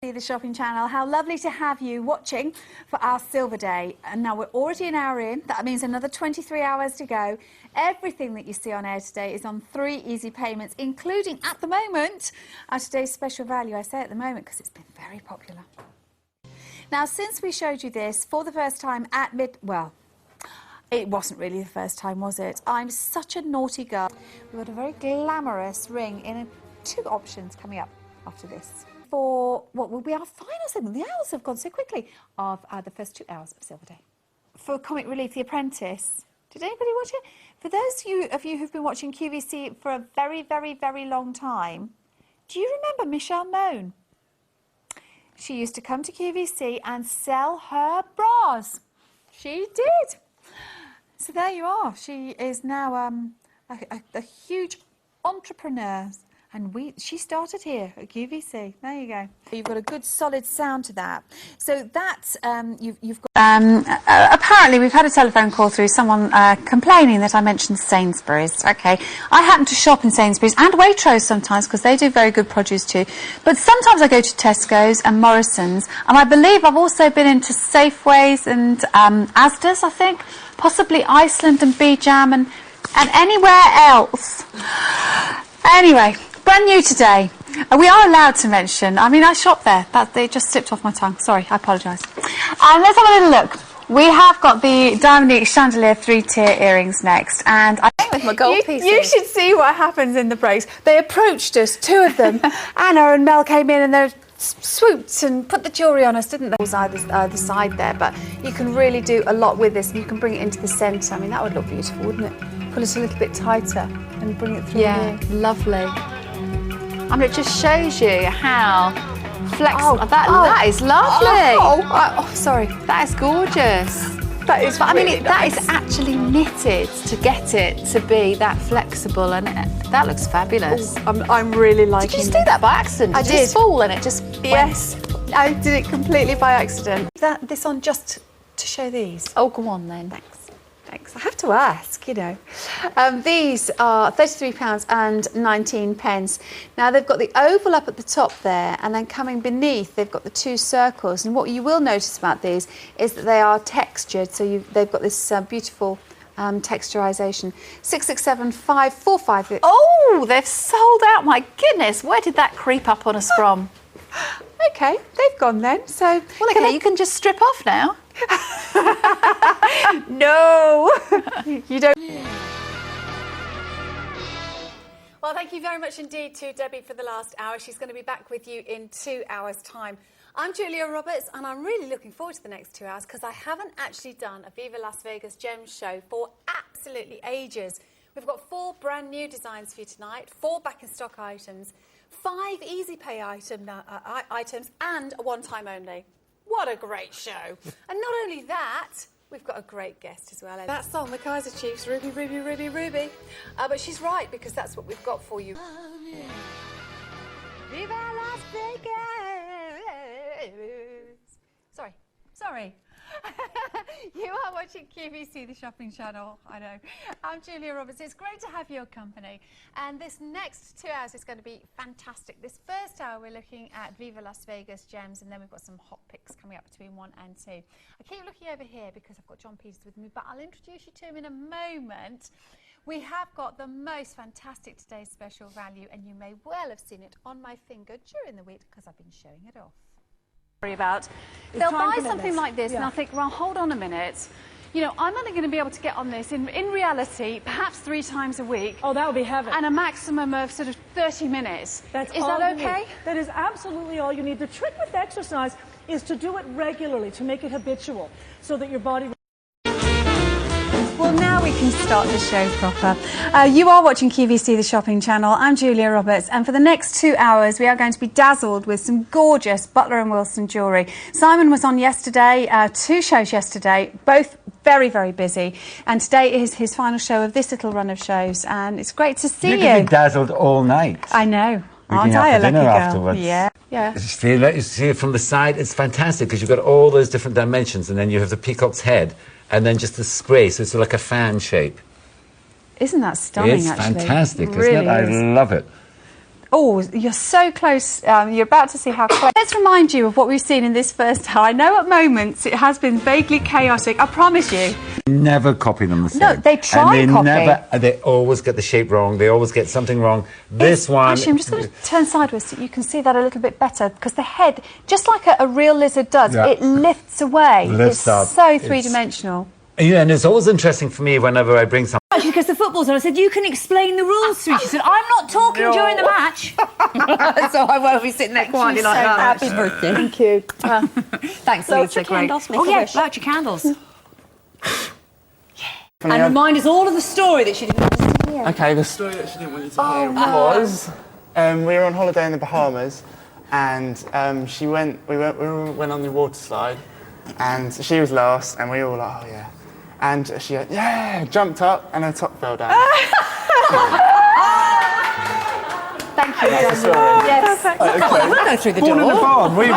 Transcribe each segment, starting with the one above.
QVC, the shopping channel. How lovely to have you watching for our Silver Day. And now we're already an hour in. That means another 23 hours to go. Everything that you see on air today is on 3 easy payments, including, at the moment, our today's special value. I say at the moment because it's been very popular. Now, since we showed you this for the first time at well, it wasn't really the first time, was it? I'm such a naughty girl. We've got a very glamorous ring in 2 options coming up after this. For what will be our final segment, the hours have gone so quickly, of the first 2 hours of Silver Day. For Comic Relief, The Apprentice. Did anybody watch it? For those of you who've been watching QVC for a very, very, very long time, do you remember Michelle Mone? She used to come to QVC and sell her bras. She did. So there you are. She is now a huge entrepreneur. And she started here at QVC. There you go. You've got a good solid sound to that. So that's, you've got... apparently we've had a telephone call through, someone complaining that I mentioned Sainsbury's. Okay, I happen to shop in Sainsbury's and Waitrose sometimes because they do very good produce too. But sometimes I go to Tesco's and Morrison's, and I believe I've also been into Safeways and Asda's, I think, possibly Iceland and B-Jam and anywhere else. Anyway, brand new today. We are allowed to mention, I mean, I shop there. It just slipped off my tongue. Sorry, I apologise. Let's have a little look. We have got the Diamond Chandelier 3-tier earrings next. And I think with my gold pieces. You should see what happens in the breaks. They approached us, 2 of them. Anna and Mel came in and they swooped and put the jewellery on us, didn't they? It was either side there, but you can really do a lot with this. And you can bring it into the centre. I mean, that would look beautiful, wouldn't it? Pull it a little bit tighter and bring it through. Yeah, lovely. I mean, it just shows you how flexible. That is lovely. Sorry. That is gorgeous. That is. But really, I mean, that is actually knitted to get it to be that flexible, and that looks fabulous. I'm really liking it. Did you just do that by accident? I did. Just fall and it just. Yes, I did it completely by accident. This on just to show these. Oh, go on then. Thanks. I have to ask, you know. These are £33.19. Now, they've got the oval up at the top there, and then coming beneath, they've got the 2 circles. And what you will notice about these is that they are textured, so they've got this beautiful texturization. 667-545. Oh, they've sold out. My goodness, where did that creep up on us from? Okay, they've gone then. So, well, okay, you can just strip off now. No, you don't. Well, thank you very much indeed to Debbie for the last hour. She's going to be back with you in 2 hours' time. I'm Julia Roberts, and I'm really looking forward to the next 2 hours because I haven't actually done a Viva Las Vegas Gems show for absolutely ages. We've got 4 brand new designs for you tonight, 4 back in stock items, 5 easy pay items, and a one-time only. What a great show. And not only that, we've got a great guest as well. That song, the Kaiser Chiefs, Ruby, Ruby, Ruby, Ruby. But she's right, because that's what we've got for you. Viva Las Vegas! Sorry. You are watching QVC, the shopping channel. I know. I'm Julia Roberts. It's great to have your company. And this next 2 hours is going to be fantastic. This first hour, we're looking at Viva Las Vegas Gems, and then we've got some hot picks coming up between 1 and 2. I keep looking over here because I've got John Peters with me, but I'll introduce you to him in a moment. We have got the most fantastic today's special value, and you may well have seen it on my finger during the week because I've been showing it off. About. They'll buy something like this and I'll think, well, hold on a minute. You know, I'm only going to be able to get on this in reality perhaps 3 times a week. Oh, that would be heaven. And a maximum of sort of 30 minutes. Is that okay? That is absolutely all you need. The trick with exercise is to do it regularly, to make it habitual, so that your body... Well, now we can start the show proper. You are watching QVC, the shopping channel. I'm Julia Roberts, and for the next 2 hours, we are going to be dazzled with some gorgeous Butler & Wilson jewellery. Simon was on yesterday, 2 shows yesterday, both very, very busy. And today is his final show of this little run of shows, and it's great to see you. You could be dazzled all night. I know. Aren't I a lucky girl? Afterwards. Yeah. You see it from the side, it's fantastic, because you've got all those different dimensions, and then you have the peacock's head. And then just the spray, so it's like a fan shape. Isn't that stunning, actually? It's fantastic, isn't it? I love it. Oh, you're so close. You're about to see how close. Let's remind you of what we've seen in this first hour. I know at moments it has been vaguely chaotic. I promise you. Never copy them the same. No, they try and copy. They always get the shape wrong. They always get something wrong. This one... Actually, I'm just going to turn sideways so you can see that a little bit better, because the head, just like a real lizard does, it lifts away. Lifts up. It's so three-dimensional. Yeah, and it's always interesting for me whenever I bring something. Actually, because the football's on, I said, you can explain the rules to me. She said, I'm not talking during the match. So I won't be sitting there quietly like that. Happy birthday. Thank you. Thanks, Lisa. Great. Oh, yeah, blow out your candles. And And remind us all of the story that she didn't want us to hear. Okay, the story that she didn't want you to hear was we were on holiday in the Bahamas, and we went on the water slide, and she was last, and we all were like, oh yeah, and she jumped up, and her top fell down. Thank you, That's the Daniel. story. Yes. We'll go through the door. Born in the barn, we were.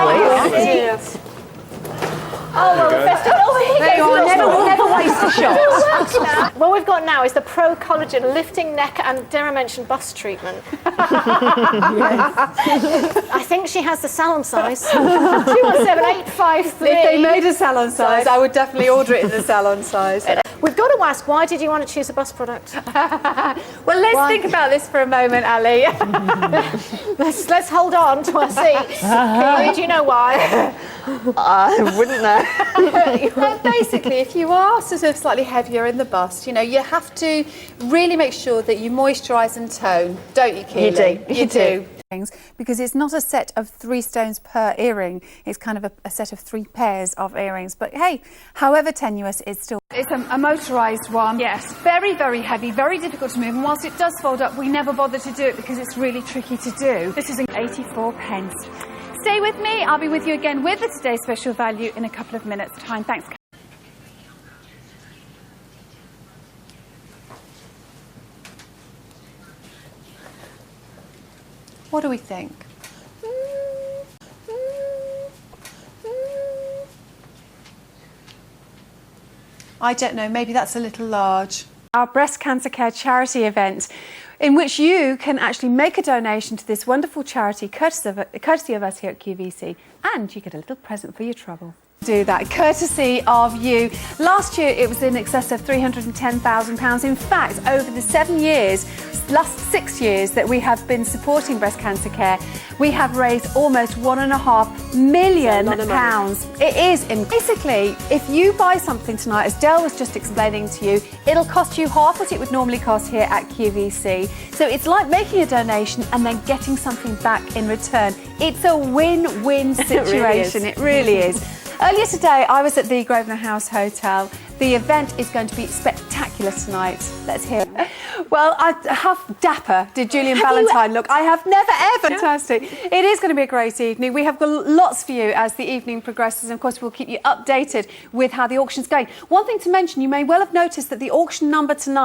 Oh, well, the festival. Oh, There you are. Never waste a shot. What we've got now is the Pro Collagen Lifting Neck and, dare I mention, bust treatment. I think she has the salon size. 217853. If they made a salon size, I would definitely order it in the salon size. We've got to ask, why did you want to choose a bust product? Well, let's think about this for a moment, Ali. Let's hold on to our seats. Do you know why? I wouldn't know. Basically, if you are sort of slightly heavier in the bust, you know, you have to really make sure that you moisturise and tone, don't you, Keely? You do. Because it's not a set of 3 stones per earring, it's kind of a set of 3 pairs of earrings. But hey, however tenuous, it's still... It's a motorised one. Yes. Very, very heavy, very difficult to move. And whilst it does fold up, we never bother to do it because it's really tricky to do. This is 84 pence. Stay with me. I'll be with you again with the Today Special Value in a couple of minutes' time. Thanks. What do we think? I don't know, maybe that's a little large. Our breast cancer care charity event, in which you can actually make a donation to this wonderful charity, courtesy of us here at QVC, and you get a little present for your trouble. Do that courtesy of you. Last year it was in excess of £310,000. In fact, over the last 6 years that we have been supporting breast cancer care, we have raised almost £1.5 million. It is. Basically, if you buy something tonight, as Del was just explaining to you, it'll cost you half what it would normally cost here at QVC. So it's like making a donation and then getting something back in return. It's a win-win situation. It really is. Earlier today, I was at the Grosvenor House Hotel. The event is going to be spectacular tonight. Let's hear it. Well, how dapper did Julian Valentine look? I have never ever. Fantastic. It is going to be a great evening. We have got lots for you as the evening progresses. And of course, we'll keep you updated with how the auction's going. One thing to mention, you may well have noticed that the auction number tonight